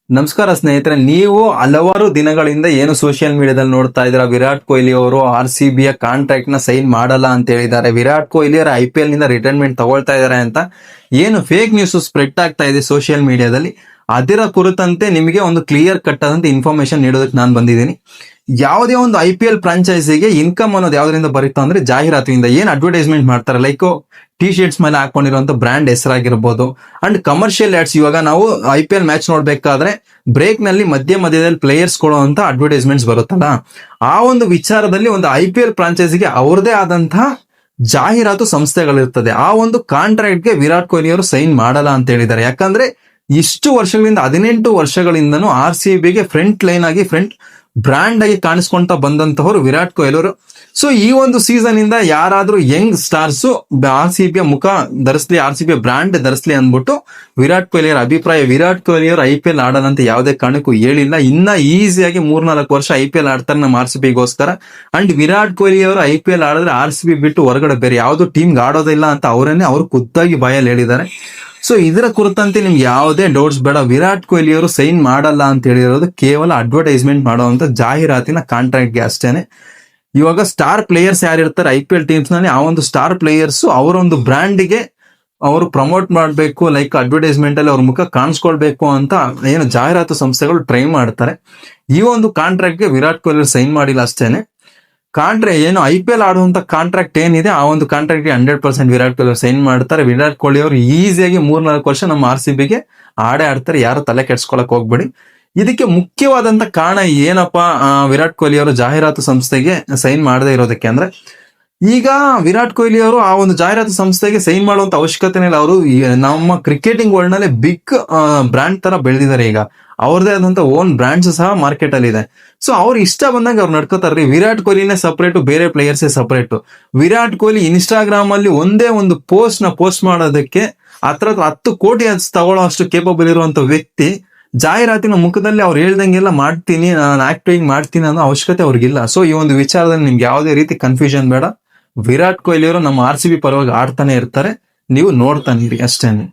ನಮಸ್ಕಾರ ಸ್ನೇಹಿತರೆ, ನೀವು ಹಲವಾರು ದಿನಗಳಿಂದ ಏನು ಸೋಷಿಯಲ್ ಮೀಡಿಯಾದಲ್ಲಿ ನೋಡ್ತಾ ಇದ್ದೀರಾ, ವಿರಾಟ್ ಕೊಹ್ಲಿ ಅವರು RCB ಕಾಂಟ್ರಾಕ್ಟ್ ನ ಸೈನ್ ಮಾಡಲ್ಲ ಅಂತ ಹೇಳಿದ್ದಾರೆ. ವಿರಾಟ್ ಕೊಹ್ಲಿ ಅವರು IPL ನಿಂದ ರಿಟೈರ್ಮೆಂಟ್ ತಗೊಳ್ತಾ ಇದ್ದಾರೆ ಅಂತ ಏನು ಫೇಕ್ ನ್ಯೂಸ್ ಸ್ಪ್ರೆಡ್ ಆಗ್ತಾ ಇದೆ ಸೋಷಿಯಲ್ ಮೀಡಿಯಾದಲ್ಲಿ, ಅದರ ಕುರಿತಂತೆ ನಿಮಗೆ ಒಂದು ಕ್ಲಿಯರ್ ಕಟ್ ಆದಂತ ಇನ್ಫಾರ್ಮೇಶನ್ ನೀಡೋದಕ್ಕೆ ನಾನು ಬಂದಿದ್ದೀನಿ. ಯಾವುದೇ ಒಂದು IPL ಫ್ರಾಂಚೈಸಿಗೆ ಇನ್ಕಮ್ ಅನ್ನೋದು ಯಾವ್ದರಿಂದ ಬರುತ್ತಾ ಅಂದ್ರೆ ಜಾಹೀರಾತಿನಿಂದ. ಏನ್ ಅಡ್ವರ್ಟೈಸ್ಮೆಂಟ್ ಮಾಡ್ತಾರೆ, ಲೈಕ್ ಟಿ ಶರ್ಟ್ಸ್ ಮೇಲೆ ಹಾಕೊಂಡಿರುವಂತ ಬ್ರಾಂಡ್ ಹೆಸರಾಗಿರ್ಬೋದು, ಅಂಡ್ ಕಮರ್ಷಿಯಲ್ ಆಡ್ಸ್. ಇವಾಗ ನಾವು IPL ಮ್ಯಾಚ್ ನೋಡ್ಬೇಕಾದ್ರೆ ಬ್ರೇಕ್ ನಲ್ಲಿ ಮಧ್ಯದಲ್ಲಿ ಪ್ಲೇಯರ್ಸ್ ಕೊಡುವಂತ ಅಡ್ವರ್ಟೈಸ್ಮೆಂಟ್ಸ್ ಬರುತ್ತಲ್ಲ, ಆ ಒಂದು ವಿಚಾರದಲ್ಲಿ ಒಂದು IPL ಫ್ರಾಂಚೈಸಿಗೆ ಅವ್ರದೇ ಆದಂತಹ ಜಾಹೀರಾತು ಸಂಸ್ಥೆಗಳಿರ್ತದೆ. ಆ ಒಂದು ಕಾಂಟ್ರಾಕ್ಟ್ ಗೆ ವಿರಾಟ್ ಕೊಹ್ಲಿ ಅವರು ಸೈನ್ ಮಾಡಲ್ಲ ಅಂತ ಹೇಳಿದ್ದಾರೆ. ಯಾಕಂದ್ರೆ ಇಷ್ಟು ವರ್ಷಗಳಿಂದ 18 ವರ್ಷಗಳಿಂದನೂ RCB ಗೆ ಫ್ರಂಟ್ ಲೈನ್ ಆಗಿ ಫ್ರಂಟ್ ಬ್ರಾಂಡ್ ಆಗಿ ಕಾಣಿಸ್ಕೊಂತ ಬಂದಂತವರು ವಿರಾಟ್ ಕೊಹ್ಲಿ ಅವರು. ಸೊ ಈ ಒಂದು ಸೀಸನ್ ಇಂದ ಯಾರಾದ್ರೂ ಯಂಗ್ ಸ್ಟಾರ್ಸ್ RCB ಮುಖ ಧರಿಸ್ಲಿ, RCB ಬ್ರಾಂಡ್ ಧರಿಸ್ಲಿ ಅಂದ್ಬಿಟ್ಟು ವಿರಾಟ್ ಕೊಹ್ಲಿ ಅವರ ಅಭಿಪ್ರಾಯ. ವಿರಾಟ್ ಕೊಹ್ಲಿ ಅವರು IPL ಆಡೋದಂತ ಯಾವುದೇ ಕಾರಣಕ್ಕೂ ಹೇಳಿಲ್ಲ. ಇನ್ನ ಈಸಿಯಾಗಿ 3-4 ವರ್ಷ IPL ಆಡ್ತಾರೆ ನಮ್ಮ RCB ಗೋಸ್ಕರ. ಅಂಡ್ ವಿರಾಟ್ ಕೊಹ್ಲಿ ಅವರು IPL ಆಡಿದ್ರೆ RCB ಬಿಟ್ಟು ಹೊರಗಡೆ ಬೇರೆ ಯಾವ್ದು ಟೀಮ್ಗೆ ಆಡೋದಿಲ್ಲ ಅಂತ ಅವ್ರು ಖುದ್ದಾಗಿ ಬಾಯಲ್ಲಿ ಹೇಳಿದ್ದಾರೆ. ಸೊ ಇದರ ಕುರಿತಂತೆ ನಿಮ್ಗೆ ಯಾವುದೇ ಡೌಟ್ಸ್ ಬೇಡ. ವಿರಾಟ್ ಕೊಹ್ಲಿ ಅವರು ಸೈನ್ ಮಾಡಲ್ಲ ಅಂತ ಹೇಳಿರೋದು ಕೇವಲ ಅಡ್ವರ್ಟೈಸ್ಮೆಂಟ್ ಮಾಡುವಂತ ಜಾಹೀರಾತಿನ ಕಾಂಟ್ರಾಕ್ಟ್ಗೆ ಅಷ್ಟೇನೆ. ಇವಾಗ ಸ್ಟಾರ್ ಪ್ಲೇಯರ್ಸ್ ಯಾರಿರ್ತಾರೆ IPL ಟೀಮ್ಸ್ ನಲ್ಲಿ, ಆ ಒಂದು ಸ್ಟಾರ್ ಪ್ಲೇಯರ್ಸ್ ಅವರೊಂದು ಬ್ರ್ಯಾಂಡ್ಗೆ ಅವರು ಪ್ರಮೋಟ್ ಮಾಡಬೇಕು, ಲೈಕ್ ಅಡ್ವರ್ಟೈಸ್ಮೆಂಟ್ ಅಲ್ಲಿ ಅವ್ರ ಮುಖ ಕಾಣಿಸ್ಕೊಳ್ಬೇಕು ಅಂತ ಏನು ಜಾಹೀರಾತು ಸಂಸ್ಥೆಗಳು ಟ್ರೈ ಮಾಡ್ತಾರೆ. ಈ ಒಂದು ಕಾಂಟ್ರಾಕ್ಟ್ಗೆ ವಿರಾಟ್ ಕೊಹ್ಲಿ ಸೈನ್ ಮಾಡಿಲ್ಲ ಅಷ್ಟೇನೆ. ಏನು IPL ಆಡುವಂತ ಕಾಂಟ್ರಾಕ್ಟ್ ಏನಿದೆ, ಆ ಒಂದು ಕಾಂಟ್ರಾಕ್ಟ್ 100% ವಿರಾಟ್ ಕೊಹ್ಲಿ ಸೈನ್ ಮಾಡ್ತಾರೆ. ವಿರಾಟ್ ಕೊಹ್ಲಿ ಅವರು ಈಸಿಯಾಗಿ 3-4 ವರ್ಷ ನಮ್ಮ RCBಗೆ ಆಡ್ತಾರೆ. ಯಾರು ತಲೆ ಕೆಡ್ಸ್ಕೊಳಕ್ ಹೋಗ್ಬೇಡಿ. ಇದಕ್ಕೆ ಮುಖ್ಯವಾದಂತ ಕಾರಣ ಏನಪ್ಪಾ ವಿರಾಟ್ ಕೊಹ್ಲಿ ಅವರು ಜಾಹೀರಾತು ಸಂಸ್ಥೆಗೆ ಸೈನ್ ಮಾಡದೇ ಇರೋದಕ್ಕೆ ಅಂದ್ರೆ, ಈಗ ವಿರಾಟ್ ಕೊಹ್ಲಿ ಅವರು ಆ ಒಂದು ಜಾಹೀರಾತು ಸಂಸ್ಥೆಗೆ ಸೈನ್ ಮಾಡುವಂತ ಅವಶ್ಯಕತೆ ಇಲ್ಲ. ಅವರು ನಮ್ಮ ಕ್ರಿಕೆಟಿಂಗ್ ವರ್ಲ್ಡ್ ನಲ್ಲಿ ಬಿಗ್ ಬ್ರ್ಯಾಂಡ್ ತರ ಬೆಳೆದಿದ್ದಾರೆ. ಈಗ ಅವ್ರದೇ ಆದಂತ ಓನ್ ಬ್ರಾಂಡ್ಸ್ ಸಹ ಮಾರ್ಕೆಟ್ ಅಲ್ಲಿ ಇದೆ. ಸೊ ಅವ್ರು ಇಷ್ಟ ಬಂದಾಗ ಅವ್ರು ನಡ್ಕೋತಾರ್ರಿ. ವಿರಾಟ್ ಕೊಹ್ಲಿನೇ ಸಪರೇಟ್, ಬೇರೆ ಪ್ಲೇಯರ್ಸೇ ಸಪರೇಟ್. ವಿರಾಟ್ ಕೊಹ್ಲಿ ಇನ್ಸ್ಟಾಗ್ರಾಮ್ ಅಲ್ಲಿ ಒಂದೇ ಒಂದು ಪೋಸ್ಟ್ ಮಾಡೋದಕ್ಕೆ 10 ಕೋಟಿ ತಗೊಳ್ಳೋ ಅಷ್ಟು ಕೇಪಬಲ್ ಇರುವಂತ ವ್ಯಕ್ತಿ ಜಾಹೀರಾತಿನ ಮುಖದಲ್ಲಿ ಅವ್ರು ಹೇಳ್ದಂಗೆಲ್ಲ ಮಾಡ್ತೀನಿ, ನಾನು ಆಕ್ಟಿಂಗ್ ಮಾಡ್ತೀನಿ ಅನ್ನೋ ಅವಶ್ಯಕತೆ ಅವ್ರಿಗಿಲ್ಲ. ಸೊ ಈ ಒಂದು ವಿಚಾರದಲ್ಲಿ ನಿಮ್ಗೆ ಯಾವುದೇ ರೀತಿ ಕನ್ಫ್ಯೂಷನ್ ಬೇಡ. ವಿರಾಟ್ ಕೊಹ್ಲಿ ಅವರು ನಮ್ಮ RCB ಪರವಾಗಿ ಆಡ್ತಾನೆ ಇರ್ತಾರೆ, ನೀವು ನೋಡ್ತಾನೆ ಇರಿ ಅಷ್ಟೇನೆ.